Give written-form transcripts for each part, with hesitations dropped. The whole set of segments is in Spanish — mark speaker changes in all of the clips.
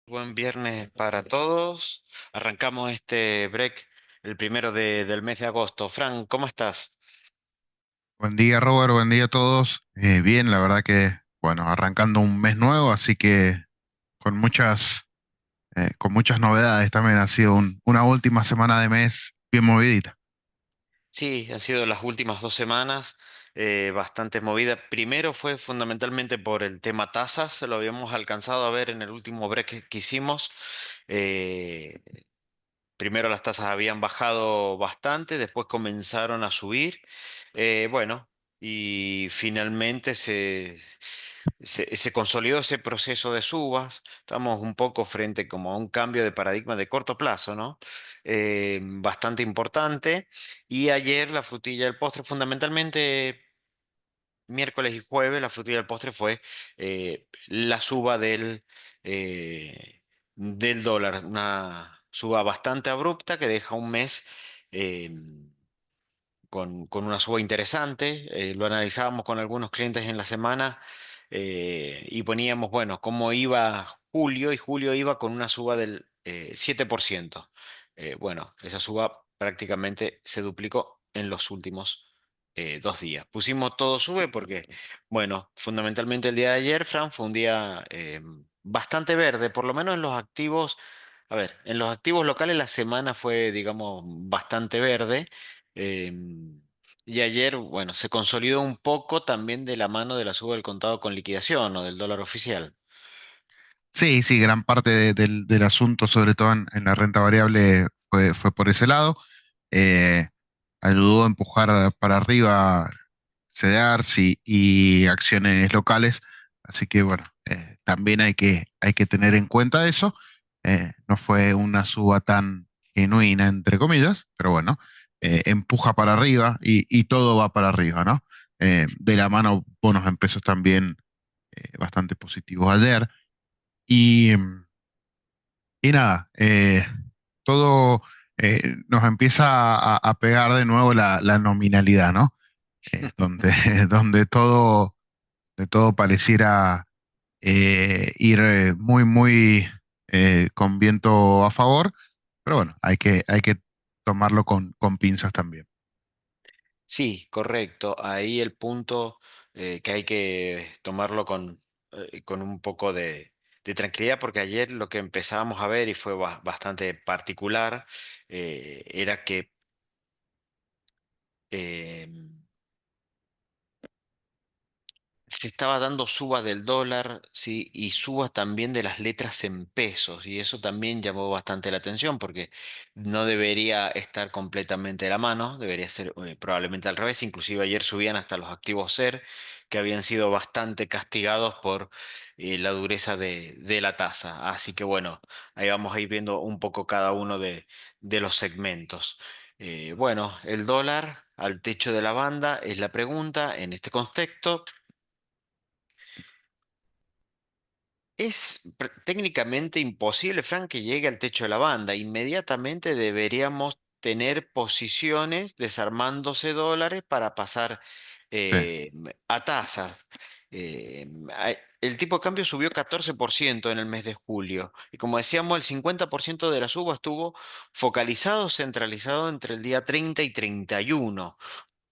Speaker 1: Buen viernes para todos. Arrancamos este break, el primero del mes de agosto. Fran, ¿cómo estás?
Speaker 2: Buen día, Robert, buen día a todos. Bien, la verdad que, bueno, arrancando un mes nuevo, así que con muchas novedades también. Ha sido una última semana de mes bien movidita.
Speaker 1: Sí, han sido las últimas 2 semanas bastante movidas. Primero fue fundamentalmente por el tema tasas, lo habíamos alcanzado a ver en el último break que hicimos. Eh, Primero las tasas habían bajado bastante, después comenzaron a subir. Bueno, y finalmente se consolidó ese proceso de subas. Estamos un poco frente como a un cambio de paradigma de corto plazo, ¿no? Bastante importante. Y ayer la frutilla del postre, fundamentalmente miércoles y jueves, la frutilla del postre fue la suba del dólar. Una suba bastante abrupta que deja un mes. Con una suba interesante. Lo analizábamos con algunos clientes en la semana y poníamos, bueno, cómo iba julio y julio iba con una suba del 7%. Bueno, esa suba prácticamente se duplicó en los últimos 2 días. Pusimos todo sube porque, bueno, fundamentalmente el día de ayer, Fran, fue un día bastante verde, por lo menos en los activos. A ver, en los activos locales la semana fue, digamos, bastante verde. Em, y ayer, bueno, se consolidó un poco también de la mano de la suba del contado con liquidación o del dólar oficial.
Speaker 2: Sí, sí, gran parte del asunto, sobre todo en la renta variable, fue por ese lado. Eh, Ayudó a empujar para arriba CDRs y acciones locales. Así que bueno, también hay que tener en cuenta eso. No fue una suba tan genuina, entre comillas, pero bueno, empuja para arriba y todo va para arriba, ¿no? De la mano, bonos en pesos también bastante positivos ayer. Y, mm, y nada, todo nos empieza a pegar de nuevo la nominalidad, ¿no? Donde, donde todo pareciera ir muy con viento a favor, pero bueno, hay que tomarlo con pinzas también.
Speaker 1: Sí, correcto. Ahí el punto que hay que tomarlo con un poco de tranquilidad, porque ayer lo que empezábamos a ver, y fue bastante particular, era que em, se estaba dando suba del dólar, sí, y suba también de las letras en pesos, y eso también llamó bastante la atención porque no debería estar completamente de la mano, debería ser probablemente al revés. Inclusive ayer subían hasta los activos SER, que habían sido bastante castigados por la dureza de la tasa. Así que bueno, ahí vamos a ir viendo un poco cada uno de los segmentos. Bueno, el dólar al techo de la banda es la pregunta en este contexto. Es técnicamente imposible, Frank, que llegue al techo de la banda. Inmediatamente deberíamos tener posiciones desarmándose dólares para pasar
Speaker 2: Sí.
Speaker 1: a tasas. El tipo de cambio subió 14% en el mes de julio. Y como decíamos, el 50% de la suba estuvo focalizado, centralizado entre el día 30 y 31,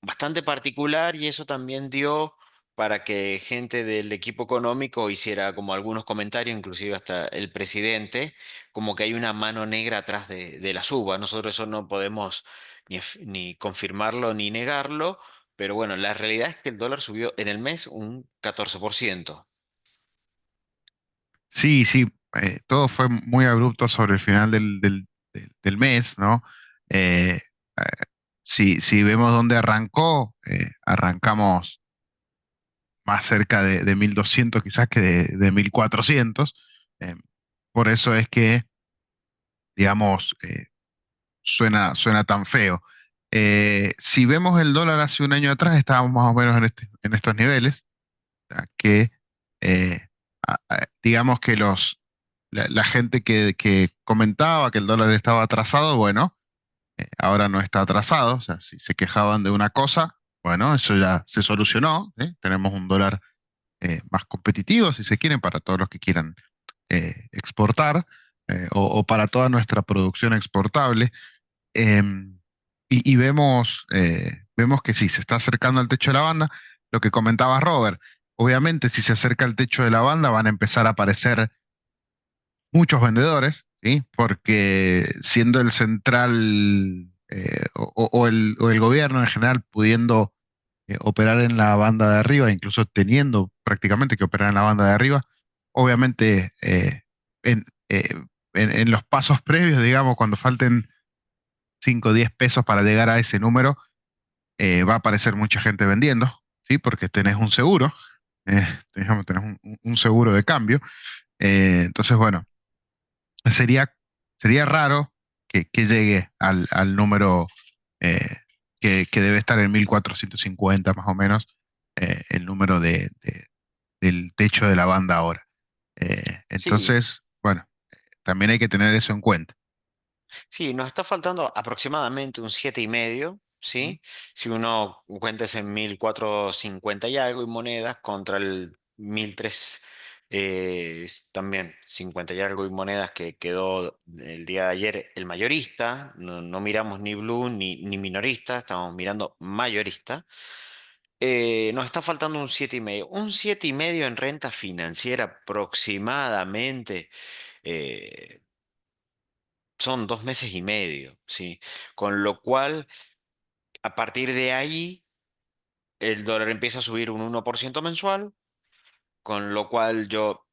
Speaker 1: bastante particular, y eso también dio para que gente del equipo económico hiciera como algunos comentarios, inclusive hasta el presidente, como que hay una mano negra atrás de la suba. Nosotros eso no podemos ni confirmarlo ni negarlo, pero bueno, la realidad es que el dólar subió en el mes un 14%.
Speaker 2: Sí, sí, todo fue muy abrupto sobre el final del mes, ¿no? Eh, eh, si vemos dónde arrancó, arrancamos más cerca de 1200 quizás que de 1400. eh, por eso es que, digamos, suena tan feo. Si vemos el dólar hace un año atrás, estábamos más o menos en estos niveles, sea, que digamos que la gente que comentaba que el dólar estaba atrasado, bueno, ahora no está atrasado. O sea, si se quejaban de una cosa, bueno, eso ya se solucionó, ¿eh? Tenemos un dólar más competitivo, si se quieren, para todos los que quieran exportar o para toda nuestra producción exportable. Em, y vemos que sí, se está acercando al techo de la banda. Lo que comentaba Robert, obviamente si se acerca al techo de la banda van a empezar a aparecer muchos vendedores, ¿sí? Porque siendo el central o el gobierno en general pudiendo operar en la banda de arriba, incluso teniendo prácticamente que operar en la banda de arriba, obviamente en, eh, en los pasos previos, digamos, cuando falten 5 o 10 pesos para llegar a ese número, va a aparecer mucha gente vendiendo, ¿sí? Porque tenés un seguro, digamos, tenés un seguro de cambio. Entonces, bueno, sería, sería raro que llegue al número eh, que debe estar en 1450 más o menos, el número del techo de la banda ahora.
Speaker 1: Sí,
Speaker 2: Entonces, bueno, también hay que tener eso en cuenta.
Speaker 1: sí, nos está faltando aproximadamente un 7,5,
Speaker 2: ¿Mm?
Speaker 1: ¿sí? Si uno cuenta es en 1.450 y algo y monedas contra el 1.300, también 50 y algo y monedas que quedó el día de ayer el mayorista. No, no miramos ni blue ni minorista, estamos mirando mayorista. Nos está faltando un 7,5. Un 7,5 en renta financiera aproximadamente. eh, Son 2 meses y medio, ¿sí? Con lo cual, a partir de ahí, el dólar empieza a subir un 1% mensual, con lo cual yo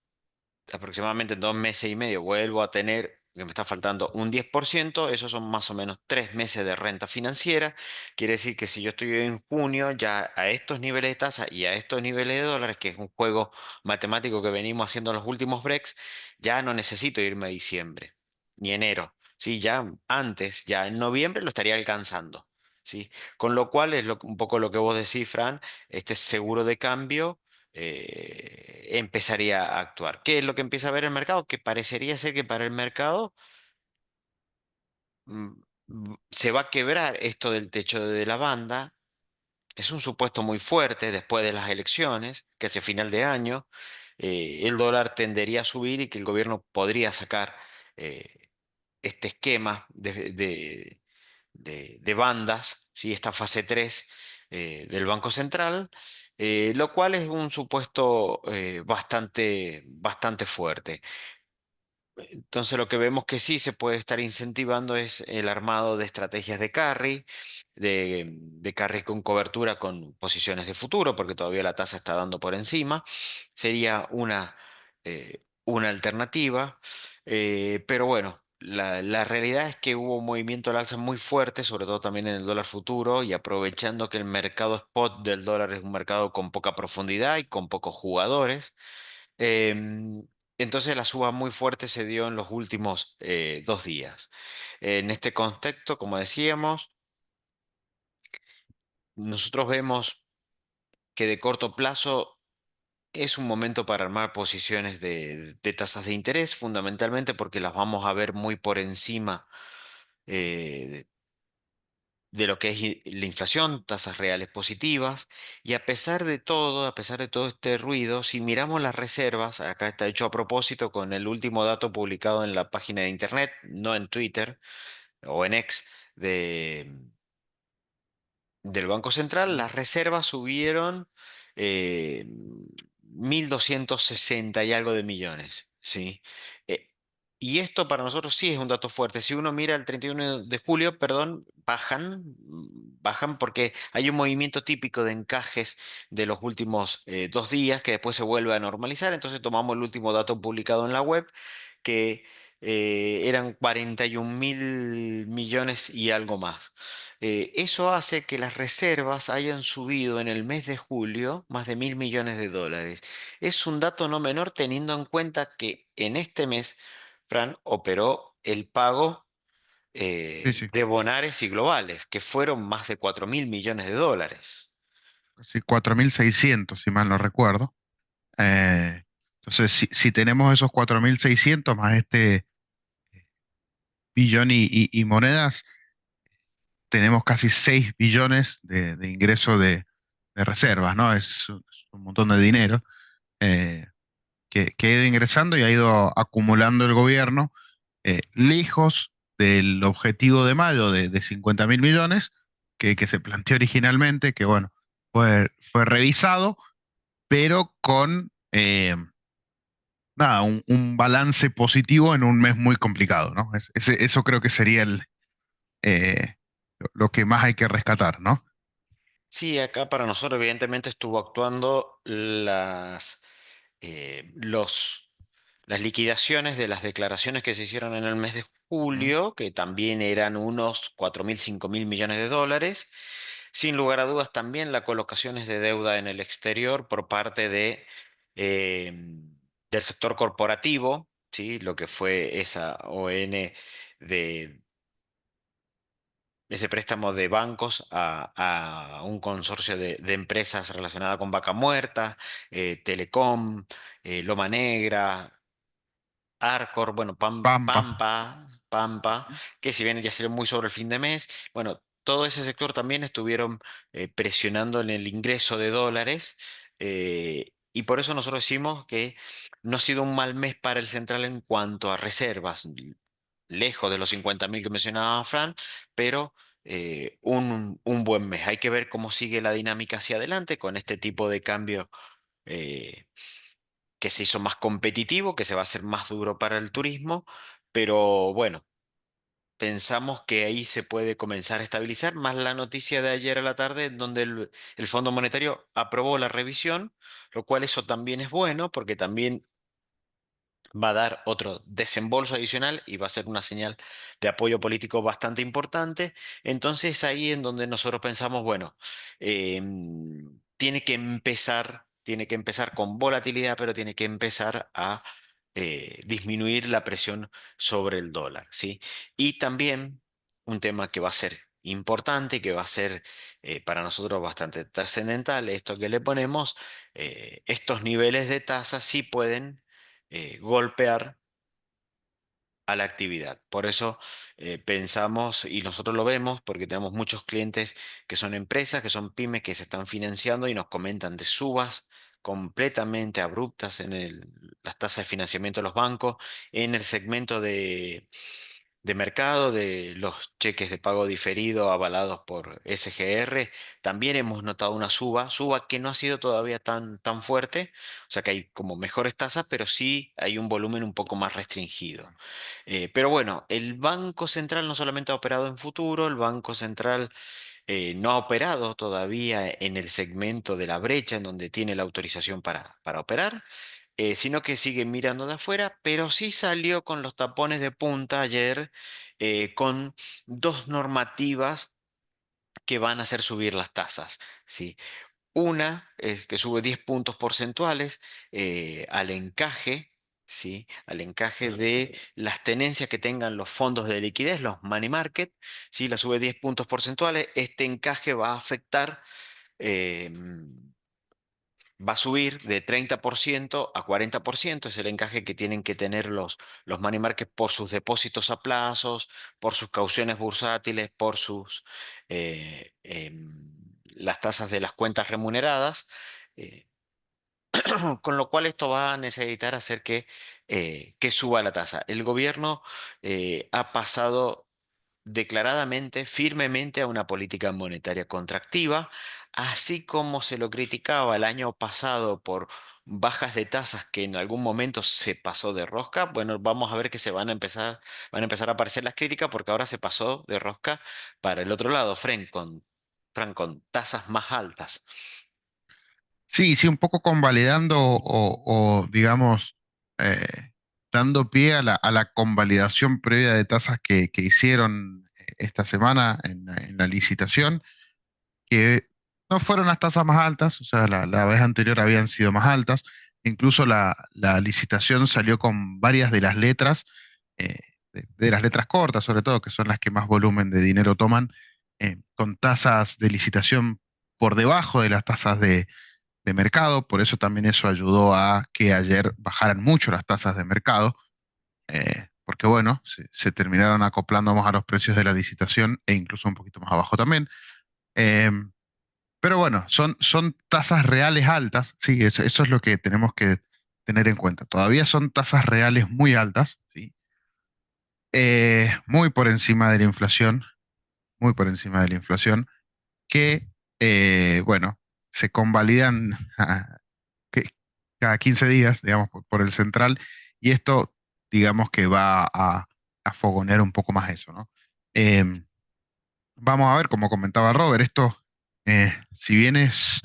Speaker 1: aproximadamente en 2 meses y medio vuelvo a tener, que me está faltando un 10%. Esos son más o menos 3 meses de renta financiera. Quiere decir que si yo estoy en junio, ya a estos niveles de tasa y a estos niveles de dólares, que es un juego matemático que venimos haciendo en los últimos breaks, ya no necesito irme a diciembre ni enero. Sí, ya antes, ya en noviembre lo estaría alcanzando. ¿Sí? Con lo cual es un poco lo que vos decís, Fran, este seguro de cambio empezaría a actuar. ¿Qué es lo que empieza a ver el mercado? Que parecería ser que para el mercado mm, se va a quebrar esto del techo de la banda. Es un supuesto muy fuerte después de las elecciones, que hacia final de año el dólar tendería a subir y que el gobierno podría sacar este esquema de bandas, ¿sí? Esta fase 3 del Banco Central, lo cual es un supuesto bastante fuerte. Entonces lo que vemos que sí se puede estar incentivando es el armado de estrategias de carry, de carry con cobertura con posiciones de futuro, porque todavía la tasa está dando por encima. Sería una alternativa, pero bueno, la realidad es que hubo un movimiento al alza muy fuerte, sobre todo también en el dólar futuro, y aprovechando que el mercado spot del dólar es un mercado con poca profundidad y con pocos jugadores. Em, entonces la suba muy fuerte se dio en los últimos 2 días. En este contexto, como decíamos, nosotros vemos que de corto plazo es un momento para armar posiciones de tasas de interés, fundamentalmente porque las vamos a ver muy por encima eh, de lo que es la inflación, tasas reales positivas, y a pesar de todo este ruido, si miramos las reservas, acá está hecho a propósito con el último dato publicado en la página de internet, no en Twitter o en X, del Banco Central,
Speaker 2: ¿Mm?
Speaker 1: las reservas subieron 1.260 y algo de millones, ¿sí? Eh, y esto para nosotros sí es un dato fuerte. Si uno mira el 31 de julio, perdón, bajan porque hay un movimiento típico de encajes de los últimos 2 días que después se vuelve a normalizar. Entonces tomamos el último dato publicado en la web, que eran 41.000 millones y algo más. Eso hace que las reservas hayan subido en el mes de julio más de 1.000 millones de dólares. Es un dato no menor teniendo en cuenta que en este mes, Fran, operó el pago
Speaker 2: Sí, sí,
Speaker 1: de bonares y globales, que fueron más de 4.000 millones de dólares.
Speaker 2: casi 4600 si mal no recuerdo. Entonces, si tenemos esos 4600 más este billón y monedas, tenemos casi 6 billones de ingreso de reservas, ¿no? Es un montón de dinero. eh, que ha ido ingresando y ha ido acumulando el gobierno, lejos del objetivo de mayo de 50.000 millones que se planteó originalmente, que bueno, fue revisado, pero con nada, un balance positivo en un mes muy complicado, ¿no? Eso creo que sería eh, lo que más hay que rescatar, ¿no?
Speaker 1: Sí, acá para nosotros evidentemente estuvo actuando las liquidaciones de las declaraciones que se hicieron en el mes de
Speaker 2: ¿Mm?
Speaker 1: julio, que también eran unos 4.000, 5.000 millones de dólares. Sin lugar a dudas, también las colocaciones de deuda en el exterior por parte eh, del sector corporativo, ¿sí? Lo que fue esa ON de ese préstamo de bancos a un consorcio de empresas relacionadas con Vaca Muerta, Telecom, Loma Negra. Arcor, bueno,
Speaker 2: Pampa.
Speaker 1: Pampa, que si bien ya salió muy sobre el fin de mes, bueno, todo ese sector también estuvieron presionando en el ingreso de dólares, y por eso nosotros decimos que no ha sido un mal mes para el central en cuanto a reservas, lejos de los 50.000 que mencionaba Fran, pero un buen mes. Hay que ver cómo sigue la dinámica hacia adelante con este tipo de cambio. eh, que se hizo más competitivo, que se va a hacer más duro para el turismo, pero bueno, pensamos que ahí se puede comenzar a estabilizar, más la noticia de ayer a la tarde, en donde el Fondo Monetario aprobó la revisión, lo cual eso también es bueno, porque también va a dar otro desembolso adicional y va a ser una señal de apoyo político bastante importante. Entonces ahí en donde nosotros pensamos, bueno, tiene que empezar con volatilidad, pero tiene que empezar a disminuir la presión sobre el dólar, ¿sí? Y también un tema que va a ser importante, que va a ser para nosotros bastante trascendental, esto que le ponemos, estos niveles de tasa sí pueden golpear a la actividad. Por eso pensamos, y nosotros lo vemos, porque tenemos muchos clientes que son empresas, que son pymes, que se están financiando y nos comentan de subas completamente abruptas en las tasas de financiamiento de los bancos, en el segmento de mercado, de los cheques de pago diferido avalados por SGR, también hemos notado una suba que no ha sido todavía tan fuerte, o sea que hay como mejores tasas, pero sí hay un volumen un poco más restringido. Pero bueno, el Banco Central no solamente ha operado en futuro, el Banco Central no ha operado todavía en el segmento de la brecha en donde tiene la autorización para operar, sino que sigue mirando de afuera, pero sí salió con los tapones de punta ayer con dos normativas que van a hacer subir las tasas, ¿sí? Una es que sube 10 puntos porcentuales al encaje, ¿sí? Al encaje de las tenencias que tengan los fondos de liquidez, los money market, ¿sí? La sube 10 puntos porcentuales. Este encaje va a afectar, eh, va a subir de 30% a 40%. Es el encaje que tienen que tener los money market por sus depósitos a plazos, por sus cauciones bursátiles, por las tasas de las cuentas remuneradas. eh, con lo cual esto va a necesitar hacer que suba la tasa. El gobierno ha pasado declaradamente, firmemente a una política monetaria contractiva, así como se lo criticaba el año pasado por bajas de tasas que en algún momento se pasó de rosca. Bueno, vamos a ver que van a empezar a aparecer las críticas porque ahora se pasó de rosca para el otro lado, Fran, con tasas más altas.
Speaker 2: Sí, sí, un poco convalidando o, digamos, eh, dando pie a la convalidación previa de tasas que hicieron esta semana en la licitación, que no fueron las tasas más altas, o sea, la vez anterior habían sido más altas. Incluso la licitación salió con varias de las letras, eh, de las letras cortas, sobre todo, que son las que más volumen de dinero toman, con tasas de licitación por debajo de las tasas de mercado. Por eso también eso ayudó a que ayer bajaran mucho las tasas de mercado, porque bueno, se terminaron acoplando más a los precios de la licitación e incluso un poquito más abajo también. Em, pero bueno, son tasas reales altas, sí, eso es lo que tenemos tener en cuenta. Todavía son tasas reales muy altas, ¿sí? Muy por encima de la inflación, muy por encima de la inflación, que, bueno, se convalidan que- cada 15 días, digamos, por el central, y esto, digamos que va a fogonear un poco más eso, ¿no? Em, Vamos a ver, como comentaba Robert, esto, si bien es,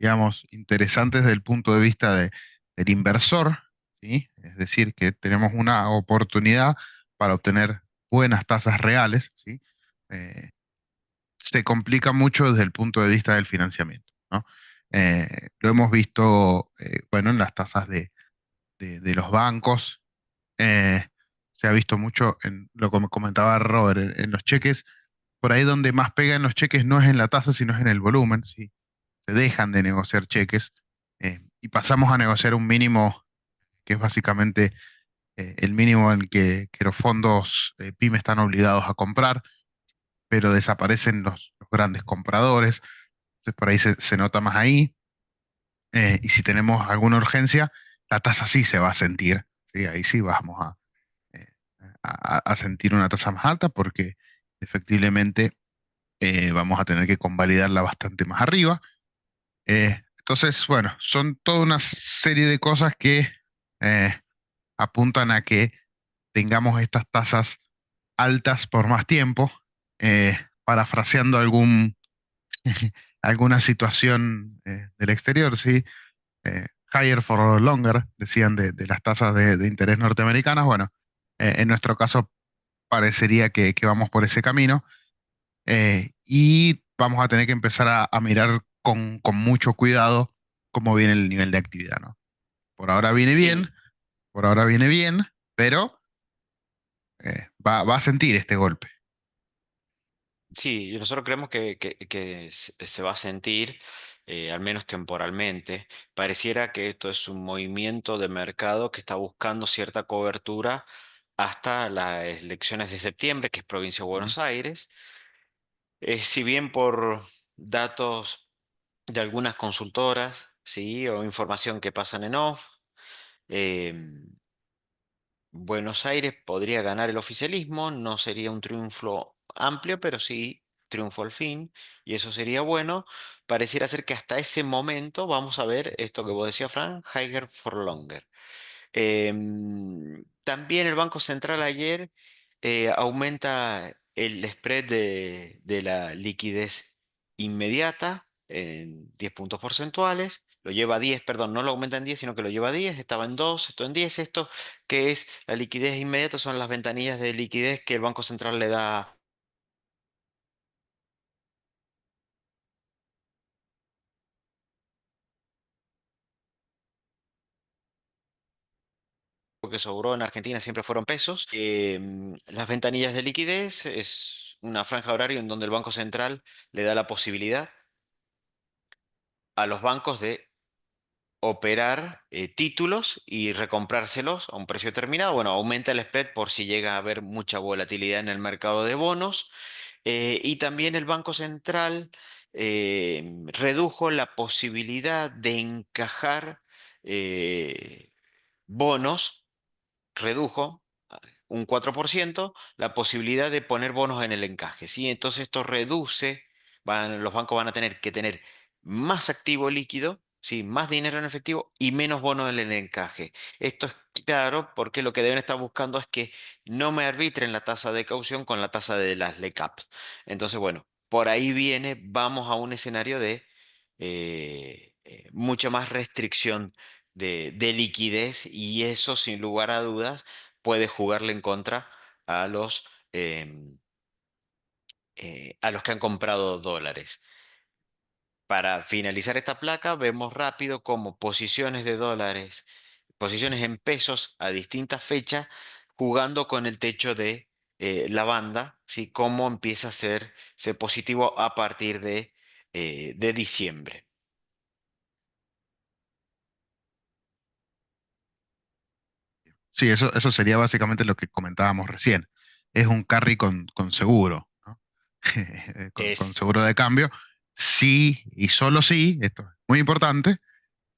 Speaker 2: digamos, interesante desde el punto de vista del inversor, ¿sí? Es decir, que tenemos una oportunidad para obtener buenas tasas reales, ¿sí? Eh, Se complica mucho desde el punto de vista del financiamiento, ¿no? Lo hemos visto, bueno, en las tasas de los bancos, eh, se ha visto mucho en lo que me comentaba Robert, en los cheques, por ahí donde más pega en los cheques no es en la tasa, sino es en el volumen, ¿sí? Se dejan de negociar cheques, y pasamos a negociar un mínimo que es básicamente el mínimo en que los fondos PYME están obligados a comprar, pero desaparecen los grandes compradores, entonces por ahí se nota más ahí, y si tenemos alguna urgencia, la tasa sí se va a sentir, ¿sí? Ahí sí vamos eh, a sentir una tasa más alta porque efectivamente vamos a tener que convalidarla bastante más arriba. Entonces, bueno, son toda una serie de cosas que eh, apuntan a que tengamos estas tasas altas por más tiempo. Parafraseando alguna situación del exterior, ¿sí? Higher for longer, decían de las tasas de interés norteamericanas. Bueno, en nuestro caso parecería que vamos por ese camino, y vamos a tener que empezar a mirar con mucho cuidado cómo viene el nivel de actividad, ¿no? Por ahora viene bien,
Speaker 1: Sí,
Speaker 2: por ahora viene bien, pero va a sentir este golpe.
Speaker 1: sí, y nosotros creemos que se va a sentir, al menos temporalmente. Pareciera que esto es un movimiento de mercado que está buscando cierta cobertura hasta las elecciones de septiembre, que es provincia de
Speaker 2: Ujú.
Speaker 1: Buenos Aires. Si bien por datos de algunas consultoras, sí, o información que pasan en off, em, Buenos Aires podría ganar el oficialismo, no sería un triunfo amplio, pero sí triunfo al fin, y eso sería bueno. Pareciera ser que hasta ese momento vamos a ver esto que vos decías, Frank, higher for longer. También el Banco Central ayer aumenta el spread de la liquidez inmediata en 10 puntos porcentuales. Lo lleva a 10, perdón, no lo aumenta en 10, sino que lo lleva a 10. Estaba en 2, esto en 10. Esto que es la liquidez inmediata son las ventanillas de liquidez que el Banco Central le da porque sobró en Argentina, siempre fueron pesos. Las ventanillas de liquidez es una franja horaria en donde el Banco Central le da la posibilidad a los bancos de operar títulos y recomprárselos a un precio determinado. Bueno, aumenta el spread por si llega a haber mucha volatilidad en el mercado de bonos. Y también el Banco Central redujo la posibilidad de encajar bonos, redujo un 4% la posibilidad de poner bonos en el encaje, ¿sí? Entonces esto reduce, los bancos van a tener que tener más activo líquido, ¿sí? Más dinero en efectivo y menos bonos en el encaje. Esto es claro porque lo que deben estar buscando es que no me arbitren la tasa de caución con la tasa de las LECAPs. Entonces, bueno, por ahí viene, vamos a un escenario de mucha más restricción de liquidez y eso sin lugar a dudas puede jugarle en contra a em, a los que han comprado dólares. Para finalizar esta placa, vemos rápido cómo posiciones de dólares, posiciones en pesos a distintas fechas, jugando con el techo de la banda, ¿sí? Cómo empieza a ser positivo a partir de diciembre.
Speaker 2: Sí, eso sería básicamente lo que comentábamos recién. Es un carry con seguro, ¿no? Con
Speaker 1: Es
Speaker 2: seguro de cambio. Sí y solo sí, esto es muy importante,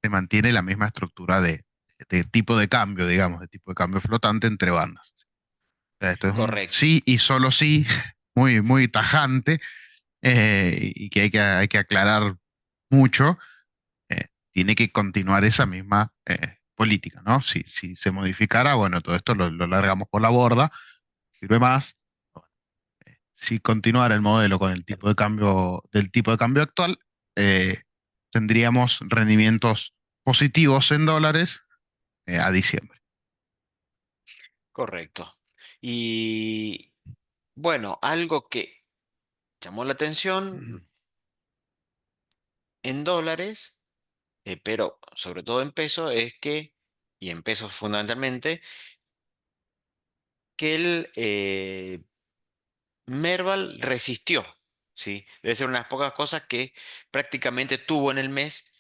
Speaker 2: se mantiene la misma estructura de de tipo de cambio, digamos, de tipo de cambio flotante entre bandas. O sea, esto es un
Speaker 1: Correcto,
Speaker 2: sí y solo sí, muy, muy tajante, y que hay que aclarar mucho. Tiene que continuar esa misma política, ¿no? Si se modificara, bueno, todo esto lo largamos por la borda, sirve más. Si continuara el modelo con el tipo de cambio, del tipo de cambio actual, eh, tendríamos rendimientos positivos en dólares a diciembre.
Speaker 1: correcto. Y bueno, algo que llamó la atención en dólares, pero sobre todo en pesos, es que, y en pesos fundamentalmente, que el Merval resistió, ¿sí? Debe ser unas pocas cosas que prácticamente tuvo en el mes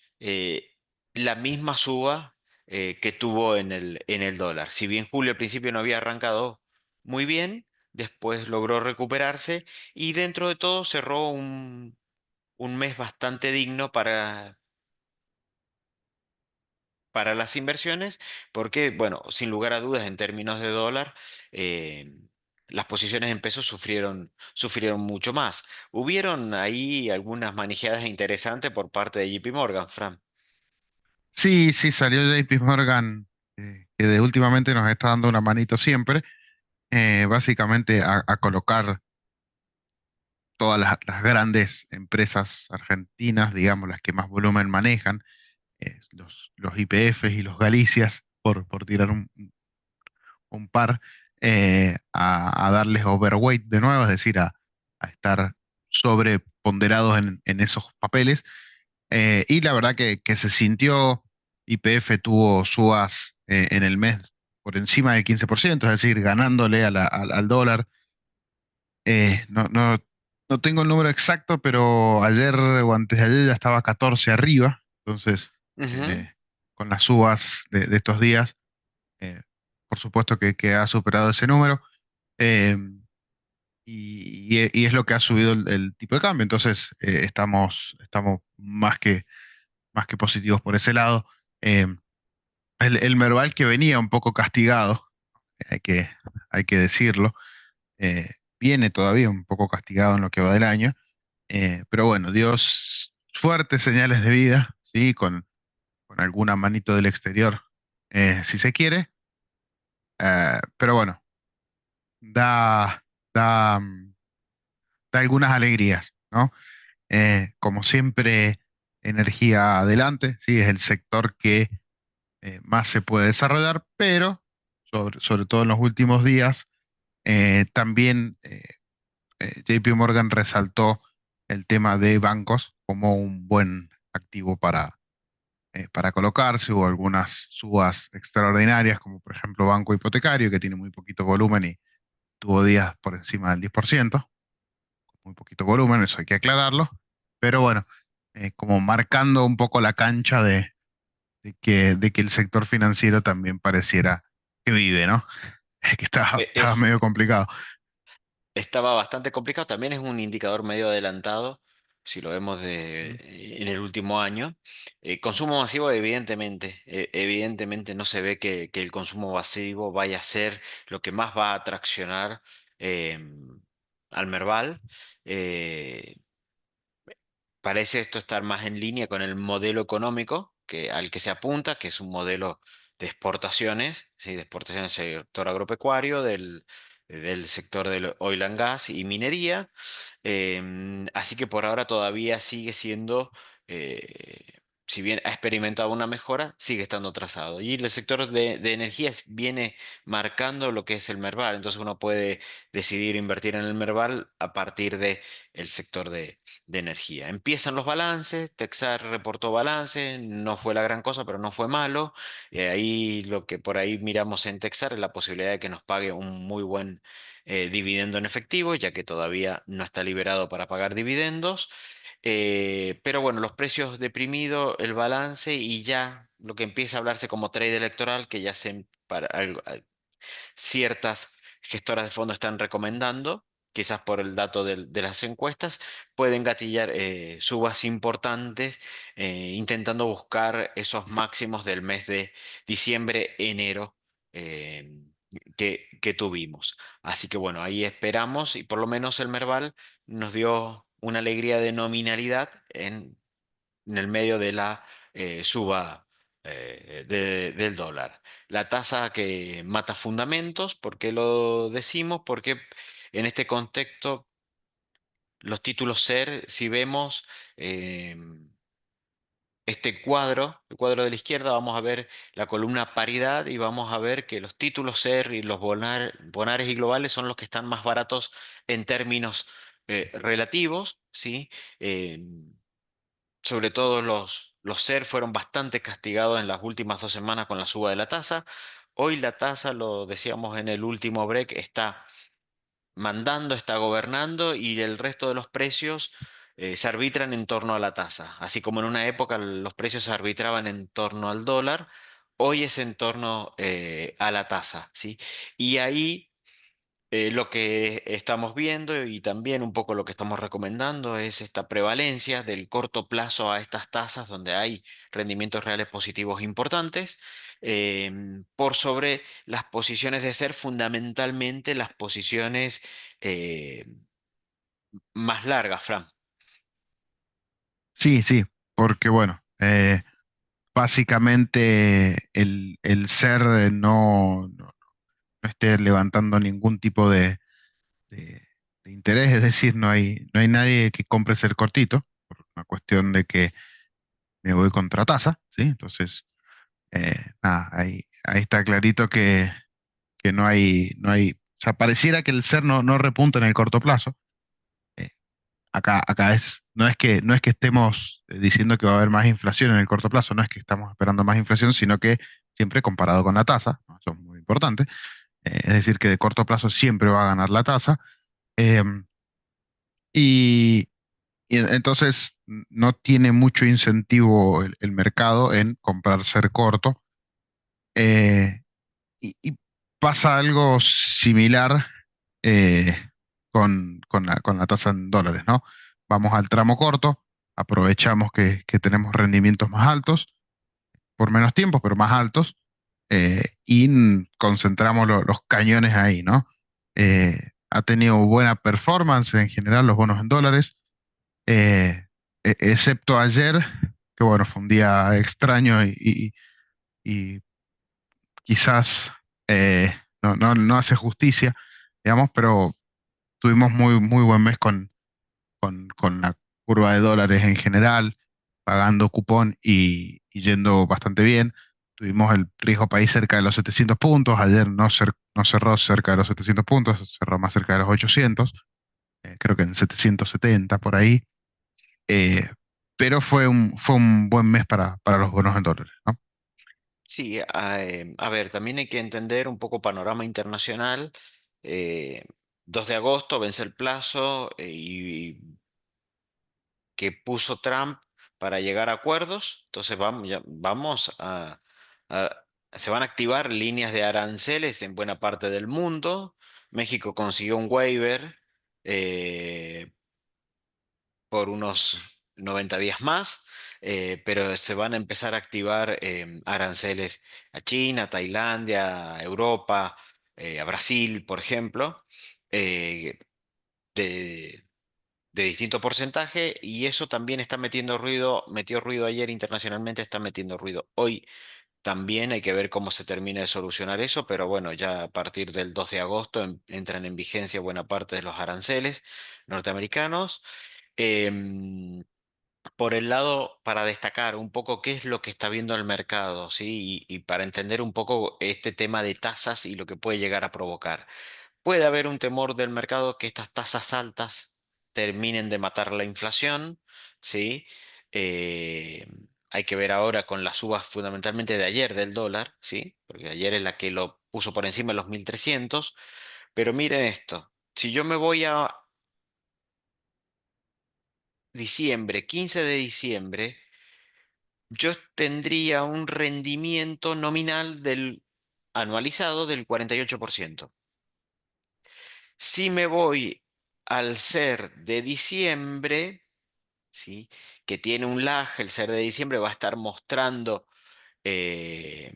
Speaker 1: la misma suba que tuvo en el dólar. Si bien julio al principio no había arrancado muy bien, después logró recuperarse y dentro de todo cerró un mes bastante digno para las inversiones, porque, bueno, sin lugar a dudas, en términos de dólar, eh, las posiciones en pesos sufrieron mucho más. Hubieron ahí algunas manejadas interesantes por parte de JP Morgan, Fran.
Speaker 2: Sí, sí, salió JP Morgan, que de últimamente nos está dando una manito siempre, básicamente a colocar todas las grandes empresas argentinas, digamos, las que más volumen manejan, los YPFs y los Galicias, por tirar un par, a darles overweight de nuevo, es decir, a estar sobreponderados en esos papeles. Y la verdad que se sintió, YPF tuvo subas en el mes por encima del 15%, es decir, ganándole al dólar. No tengo el número exacto, pero ayer o antes de ayer ya estaba 14 arriba, entonces
Speaker 1: Ujú.
Speaker 2: con las subas de estos días, eh, por supuesto que ha superado ese número. eh, y es lo que ha subido el tipo de cambio, entonces estamos más que positivos por ese lado. Eh, el Merval que venía un poco castigado, hay que, hay que decirlo, viene todavía un poco castigado en lo que va del año, pero bueno, dio fuertes señales de vida, ¿sí? Con alguna manito del exterior, si se quiere, pero bueno, da, da, da algunas alegrías, ¿no? Como siempre, energía adelante, ¿sí? Es el sector que más se puede desarrollar, pero sobre todo en los últimos días, también JP Morgan resaltó el tema de bancos como un buen activo para colocarse. Hubo algunas subas extraordinarias, como por ejemplo Banco Hipotecario, que tiene muy poquito volumen y tuvo días por encima del 10%, muy poquito volumen, eso hay que aclararlo, pero bueno, como marcando un poco la cancha de que el sector financiero también pareciera que vive, ¿no? Que estaba medio complicado.
Speaker 1: Estaba bastante complicado. También es un indicador medio adelantado, si lo vemos
Speaker 2: Mm.
Speaker 1: en el último año. Consumo masivo, evidentemente. Evidentemente no se ve que el consumo masivo vaya a ser lo que más va a atraccionar eh, al Merval. Eh, Parece esto estar más en línea con el modelo económico al que se apunta, que es un modelo de exportaciones, ¿sí? De exportaciones del sector agropecuario, del sector del oil and gas y minería. Así que por ahora todavía sigue siendo, si bien ha experimentado una mejora, sigue estando trazado. Y el sector de energías viene marcando lo que es el Merval. Entonces uno puede decidir invertir en el Merval a partir de el sector de energía. Empiezan los balances, Texar reportó balance, no fue la gran cosa, pero no fue malo. Ahí lo que por ahí miramos en Texar es la posibilidad de que nos pague un muy buen dividendo en efectivo, ya que todavía no está liberado para pagar dividendos. Pero bueno, los precios deprimidos, el balance y ya lo que empieza a hablarse como trade electoral, que ya ciertas gestoras de fondos están recomendando. quizás por el dato de las encuestas, pueden gatillar subas importantes, intentando buscar esos máximos del mes de diciembre, enero. eh, que tuvimos. Así que bueno, ahí esperamos y por lo menos el Merval nos dio una alegría de nominalidad en el medio de la suba del dólar. La tasa que mata fundamentos, ¿por qué lo decimos? Porque en este contexto los títulos SER, si vemos eh, este cuadro, el cuadro de la izquierda, vamos a ver la columna paridad y vamos a ver que los títulos SER y los bonares y globales son los que están más baratos en términos relativos, ¿sí? Sobre todo los SER fueron bastante castigados en las últimas 2 semanas con la suba de la tasa. Hoy la tasa, lo decíamos en el último break, está mandando, está gobernando y el resto de los precios se arbitran en torno a la tasa. Así como en una época los precios se arbitraban en torno al dólar, hoy es en torno a la tasa, ¿sí? Y ahí lo que estamos viendo y también un poco lo que estamos recomendando es esta prevalencia del corto plazo a estas tasas donde hay rendimientos reales positivos importantes, por sobre las posiciones de ser fundamentalmente las posiciones eh, más largas, Fran.
Speaker 2: Sí, sí, porque bueno, básicamente el ser no esté levantando ningún tipo de- de interés, es decir, no hay nadie que compre ser cortito, por una cuestión de que me voy contra tasa, ¿sí? Entonces, nada, ahí está clarito que no hay, o sea, pareciera que el ser no repunta en el corto plazo. Eh, acá no es que estemos diciendo que va a haber más inflación en el corto plazo, no es que estamos esperando más inflación, sino que siempre comparado con la tasa, ¿no? Eso es muy importante. Es decir, que de corto plazo siempre va a ganar la tasa. Eh, y, entonces no tiene mucho incentivo el mercado en comprar ser corto. Eh, y pasa algo similar eh, con la tasa en dólares, ¿no? Vamos al tramo corto, aprovechamos que tenemos rendimientos más altos, por menos tiempo, pero más altos, y concentramos los cañones ahí, ¿no? Ha tenido buena performance en general los bonos en dólares, excepto ayer, que bueno, fue un día extraño y quizás no hace justicia, digamos, pero tuvimos muy buen mes con la curva de dólares en general, pagando cupón y yendo bastante bien. Tuvimos el riesgo país cerca de los 700 puntos, ayer no cerró cerca de los 700 puntos, cerró más cerca de los 800, creo que en 770 por ahí, eh, pero fue un buen mes para los bonos en dólares, ¿no?
Speaker 1: Sí, a ver, también hay que entender un poco panorama internacional. eh, 2 de agosto vence el plazo y que puso Trump para llegar a acuerdos. Entonces vamos a- se van a activar líneas de aranceles en buena parte del mundo. México consiguió un waiver eh, por unos 90 días más, pero se van a empezar a activar aranceles a China, Tailandia, a Europa, a Brasil, por ejemplo. eh, de, de distinto porcentaje y eso también está metiendo ruido, metió ruido ayer internacionalmente, está metiendo ruido hoy. También hay que ver cómo se termina de solucionar eso, pero bueno, ya a partir del 2 de agosto entran en vigencia buena parte de los aranceles norteamericanos. Em, por el lado, para destacar un poco qué es lo que está viendo el mercado, ¿sí? Y para entender un poco este tema de tasas y lo que puede llegar a provocar. Puede haber un temor del mercado que estas tasas altas terminen de matar la inflación, ¿sí? Eh, hay que ver ahora con las subas fundamentalmente de ayer del dólar, ¿sí? Porque ayer es la que lo puso por encima de los 1.300. Pero miren esto, si yo me voy a diciembre, 15 de diciembre, yo tendría un rendimiento nominal del anualizado del 48%. Si me voy al ser de diciembre, ¿sí? Que tiene un lag, el ser de diciembre va a estar mostrando eh,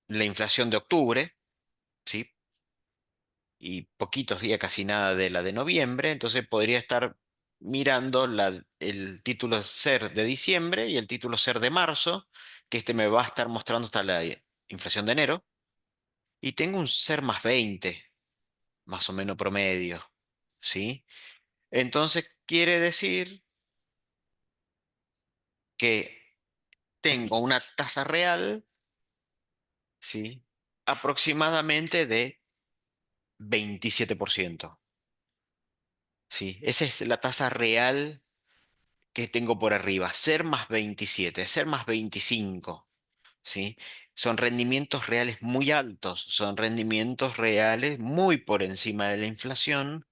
Speaker 1: la inflación de octubre, ¿sí? Y poquitos días, casi nada de la de noviembre, entonces podría estar mirando el título ser de diciembre y el título ser de marzo, que este me va a estar mostrando hasta la inflación de enero, y tengo un ser más 20 más o menos promedio, ¿sí? Entonces quiere decir que tengo una tasa real, ¿sí? Aproximadamente de 27%, ¿sí? Esa es la tasa real que tengo por arriba. Ser más 27, ser más 25, ¿sí? Son rendimientos reales muy altos, son rendimientos reales muy por encima de la inflación.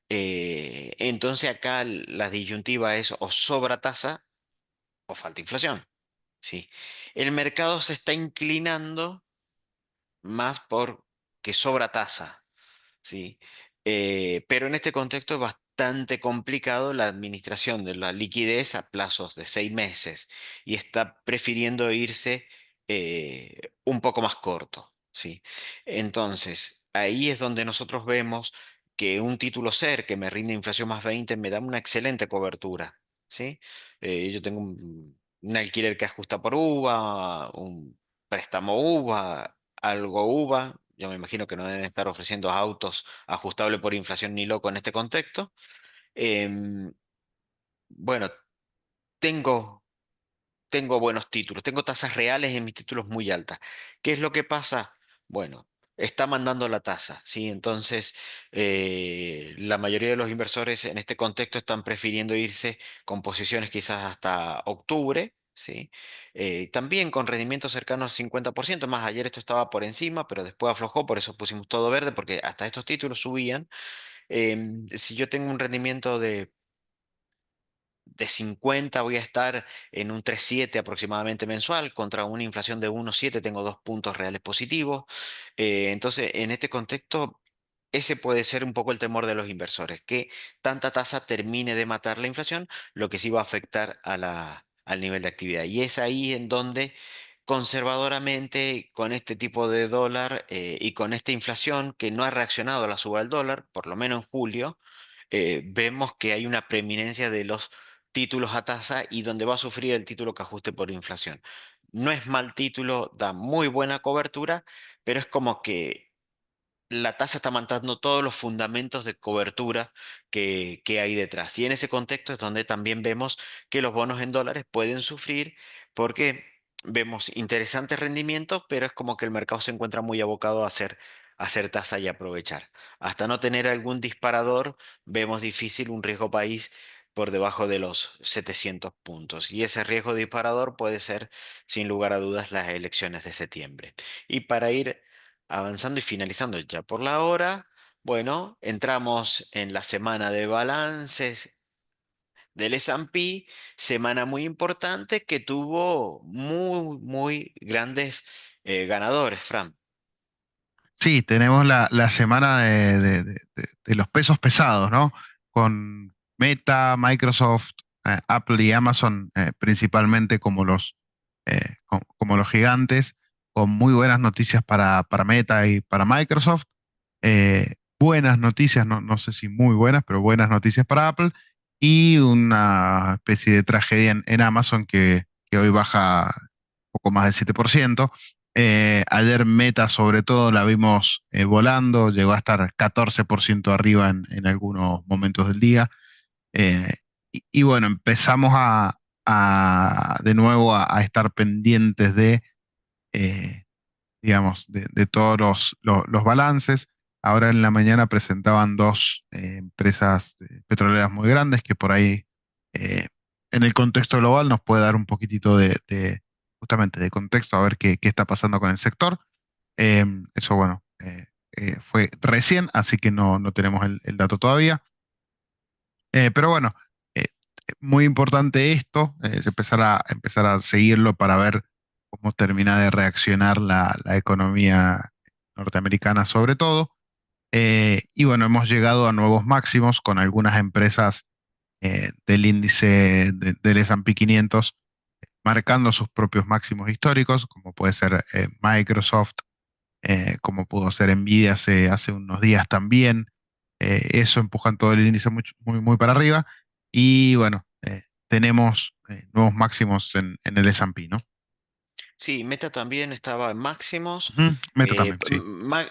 Speaker 1: Entonces acá la disyuntiva es o sobra tasa o falta inflación, ¿sí? El mercado se está inclinando más por que sobra tasa, ¿sí? Pero en este contexto es bastante complicado la administración de la liquidez a plazos de 6 meses y está prefiriendo irse un poco más corto, ¿sí? Entonces, ahí es donde nosotros vemos que un título SER que me rinde inflación más 20 me da una excelente cobertura, ¿sí? Yo tengo un alquiler que ajusta por UVA, un préstamo UVA, algo UVA. Yo me imagino que no deben estar ofreciendo autos ajustables por inflación ni loco en este contexto. Em, bueno, tengo, tengo buenos títulos, tengo tasas reales en mis títulos muy altas. ¿Qué es lo que pasa? Bueno, está mandando la tasa, ¿sí? Entonces, la mayoría de los inversores en este contexto están prefiriendo irse con posiciones quizás hasta octubre. ¿Sí? También con rendimientos cercanos al 50%, más ayer esto estaba por encima, pero después aflojó, por eso pusimos todo verde, porque hasta estos títulos subían. Si yo tengo un rendimiento de 50 voy a estar en un 3,7 aproximadamente mensual, contra una inflación de 1,7 tengo 2 puntos reales positivos. Entonces, en este contexto, ese puede ser un poco el temor de los inversores, que tanta tasa termine de matar la inflación, lo que sí va a afectar al nivel de actividad. Y es ahí en donde conservadoramente, con este tipo de dólar y con esta inflación que no ha reaccionado a la suba del dólar, por lo menos en julio, vemos que hay una preeminencia de los títulos a tasa y donde va a sufrir el título que ajuste por inflación. No es mal título, da muy buena cobertura, pero es como que la tasa está manteniendo todos los fundamentos de cobertura que hay detrás. Y en ese contexto es donde también vemos que los bonos en dólares pueden sufrir porque vemos interesantes rendimientos, pero es como que el mercado se encuentra muy abocado a hacer tasa y aprovechar. Hasta no tener algún disparador, vemos difícil un riesgo país por debajo de los 700 puntos. Y ese riesgo disparador puede ser, sin lugar a dudas, las elecciones de septiembre. Y para ir avanzando y finalizando ya por la hora, bueno, entramos en la semana de balances del S&P, semana muy importante que tuvo muy, muy grandes ganadores, Fran.
Speaker 2: Sí, tenemos la semana de los pesos pesados, ¿no? Con Meta, Microsoft, Apple y Amazon principalmente como los gigantes, con muy buenas noticias para Meta y para Microsoft. Buenas noticias, no sé si muy buenas, pero buenas noticias para Apple. Y una especie de tragedia en Amazon que hoy baja poco más del 7%. Ayer Meta sobre todo la vimos volando, llegó a estar 14% arriba en algunos momentos del día. Eh, y bueno, empezamos de nuevo a estar pendientes eh, digamos, de todos los balances. Ahora en la mañana presentaban dos empresas petroleras muy grandes que por ahí, eh, en el contexto global, nos puede dar un poquitito justamente de contexto a ver qué está pasando con el sector. Eso, bueno, fue recién, así que no tenemos el dato todavía. Pero bueno, eh, muy importante esto, es empezar a seguirlo para ver cómo termina de reaccionar la economía norteamericana sobre todo. Y bueno, hemos llegado a nuevos máximos con algunas empresas del índice del S&P 500 marcando sus propios máximos históricos, como puede ser Microsoft, como pudo ser Nvidia hace unos días también. Eso empujan todo el índice muy para arriba. Y bueno, tenemos nuevos máximos en el S&P, ¿no?
Speaker 1: Sí, Meta también estaba en máximos.
Speaker 2: Ujú. Meta también, sí.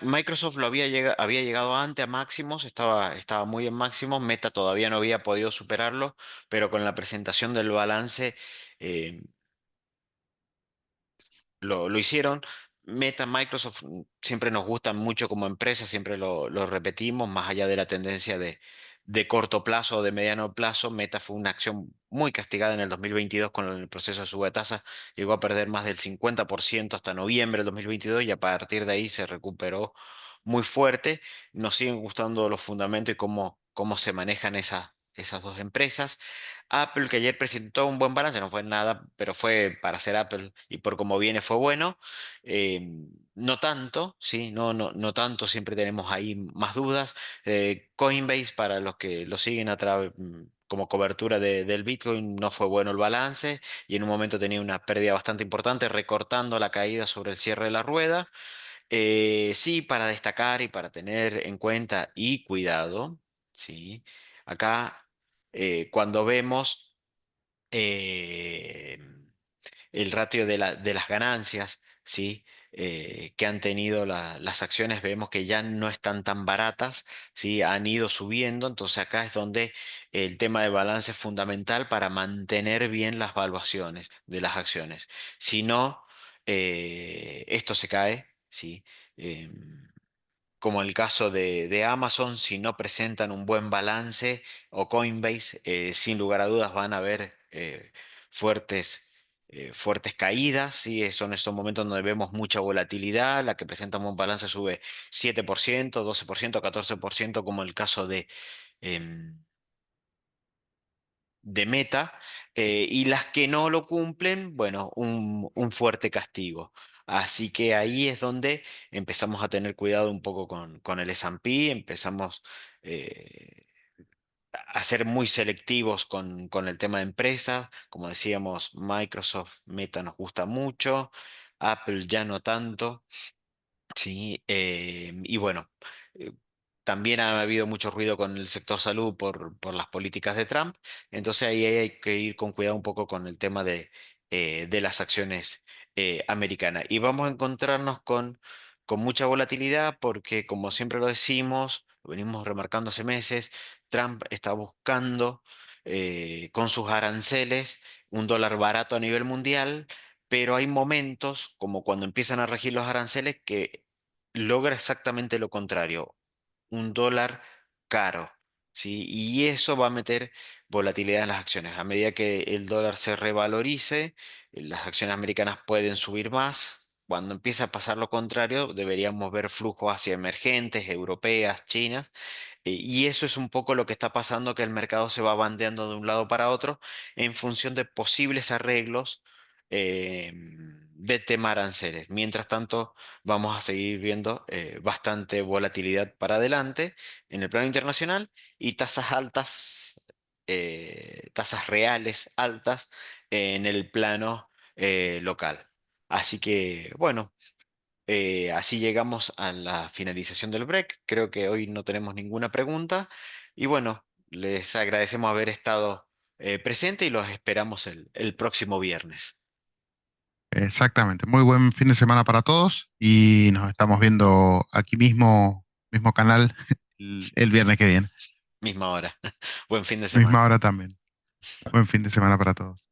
Speaker 1: Microsoft había llegado antes a máximos, estaba muy en máximos. Meta todavía no había podido superarlo, pero con la presentación del balance eh, lo hicieron. Meta, Microsoft siempre nos gustan mucho como empresa, siempre lo repetimos, más allá de la tendencia de corto plazo o de mediano plazo. Meta fue una acción muy castigada en el 2022 con el proceso de suba de tasas, llegó a perder más del 50% hasta noviembre del 2022 y a partir de ahí se recuperó muy fuerte. Nos siguen gustando los fundamentos y cómo se manejan esas dos empresas. Apple, que ayer presentó un buen balance, no fue nada, pero fue para ser Apple y por cómo viene fue bueno. Eh, no tanto, sí, no tanto, siempre tenemos ahí más dudas. Coinbase, para los que lo siguen como cobertura del Bitcoin, no fue bueno el balance y en un momento tenía una pérdida bastante importante, recortando la caída sobre el cierre de la rueda. Sí, para destacar y para tener en cuenta y cuidado, sí, acá cuando vemos eh, el ratio de las ganancias, ¿sí? Que han tenido las acciones, vemos que ya no están tan baratas, ¿sí? Han ido subiendo, entonces acá es donde el tema de balance es fundamental para mantener bien las valuaciones de las acciones. Si no, esto se cae, ¿sí? Em, como el caso de Amazon, si no presentan un buen balance, o Coinbase, sin lugar a dudas van a haber fuertes, fuertes caídas, ¿sí? Son estos momentos donde vemos mucha volatilidad, la que presenta un buen balance sube 7%, 12%, 14%, como el caso em, de Meta, y las que no lo cumplen, bueno, un fuerte castigo. Así que ahí es donde empezamos a tener cuidado un poco con el S&P, empezamos eh, a ser muy selectivos con el tema de empresas. Como decíamos, Microsoft, Meta nos gusta mucho, Apple ya no tanto. Sí, y bueno, eh, también ha habido mucho ruido con el sector salud por las políticas de Trump, entonces ahí hay que ir con cuidado un poco con el tema de las acciones americanas. Y vamos a encontrarnos con mucha volatilidad porque, como siempre lo decimos, lo venimos remarcando hace meses, Trump está buscando con sus aranceles un dólar barato a nivel mundial, pero hay momentos, como cuando empiezan a regir los aranceles, que logra exactamente lo contrario, un dólar caro, ¿sí? Y eso va a meter volatilidad en las acciones. A medida que el dólar se revalorice, las acciones americanas pueden subir más. Cuando empieza a pasar lo contrario, deberíamos ver flujos hacia emergentes, europeas, chinas, y eso es un poco lo que está pasando, que el mercado se va bandeando de un lado para otro en función de posibles arreglos de tema aranceles. Mientras tanto, vamos a seguir viendo bastante volatilidad para adelante en el plano internacional y tasas altas, tasas reales altas en el plano local. Así que, bueno. Así llegamos a la finalización del break. Creo que hoy no tenemos ninguna pregunta. Y bueno, les agradecemos haber estado presente y los esperamos el próximo viernes.
Speaker 2: Exactamente. Muy buen fin de semana para todos y nos estamos viendo aquí mismo canal, el viernes que viene.
Speaker 1: Misma hora. Buen fin de
Speaker 2: Misma
Speaker 1: semana.
Speaker 2: hora también. Buen fin de semana para todos.